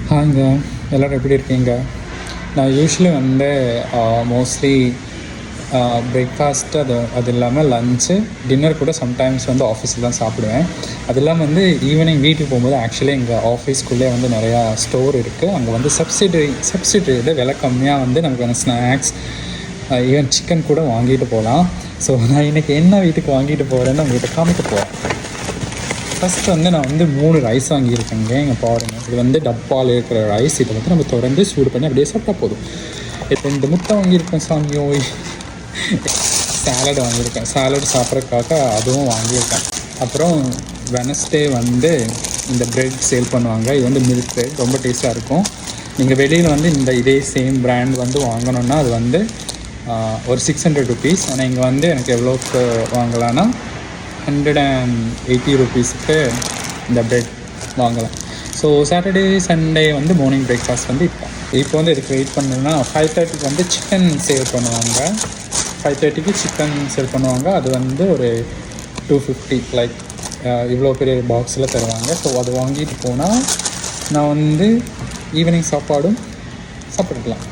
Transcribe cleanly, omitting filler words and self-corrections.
ஹாய்ங்க, எல்லோரும் எப்படி இருக்கீங்க? நான் யூஸ்வலி வந்து மோஸ்ட்லி பிரேக்ஃபாஸ்ட்டு அது இல்லாமல் லன்ச்சு, டின்னர் கூட சம்டைம்ஸ் வந்து ஆஃபீஸில் தான் சாப்பிடுவேன். அது இல்லாமல் வந்து ஈவினிங் வீட்டுக்கு போகும்போது ஆக்சுவலி எங்கள் ஆஃபீஸ்க்குள்ளே வந்து நிறையா ஸ்டோர் இருக்குது. அங்கே வந்து சப்சிடரியில் விலை கம்மியாக வந்து நமக்கு வந்து ஸ்நாக்ஸ், ஈவன் சிக்கன் கூட வாங்கிட்டு போகலாம். ஸோ நான் இன்றைக்கி என்ன வீட்டுக்கு வாங்கிட்டு போகிறேன்னு உங்கள்கிட்ட காமிக்க போகிறேன். ஃபஸ்ட்டு வந்து நான் வந்து 3 ரைஸ் வாங்கியிருக்கேங்க. இங்கே பாருங்கள், இது வந்து டப்பாவில் இருக்கிற ரைஸ். இதை வந்து நம்ம தொடர்ந்து சூடு பண்ணி அப்படியே சாப்பிட்டா போதும். 2 முட்டை வாங்கியிருக்கேன் சாமியோ. சாலட் வாங்கியிருக்கேன், சாலட் சாப்பிட்றதுக்காக அதுவும் வாங்கியிருக்கேன். அப்புறம் வெனஸ்டே வந்து இந்த ப்ரெட் சேல் பண்ணுவாங்க. இது வந்து மில்க் ப்ரெட், ரொம்ப டேஸ்ட்டாக இருக்கும். நீங்கள் வெளியில் வந்து இதே சேம் பிராண்ட் வந்து வாங்கணுன்னா அது வந்து ஒரு 600 ருபீஸ். ஆனால் இங்கே வந்து எனக்கு எவ்வளோக்கு வாங்கலான்னா 180 ருபீஸுக்கு இந்த ப்ரெட் வாங்கலாம். ஸோ சாட்டர்டே சண்டே வந்து மார்னிங் பிரேக்ஃபாஸ்ட் வந்து இப்போ வந்து இதுக்கு வெயிட் பண்ணணுன்னா 5:30க்கு வந்து சிக்கன் சேல் பண்ணுவாங்க. 5:30க்கு சிக்கன் சேல் பண்ணுவாங்க. அது வந்து ஒரு 250 லைக் இவ்வளோ பெரிய பாக்ஸில் தருவாங்க. ஸோ அது வாங்கிட்டு போனால் நான் வந்து ஈவினிங் சாப்பாடும் சாப்பிட்டுக்கலாம்.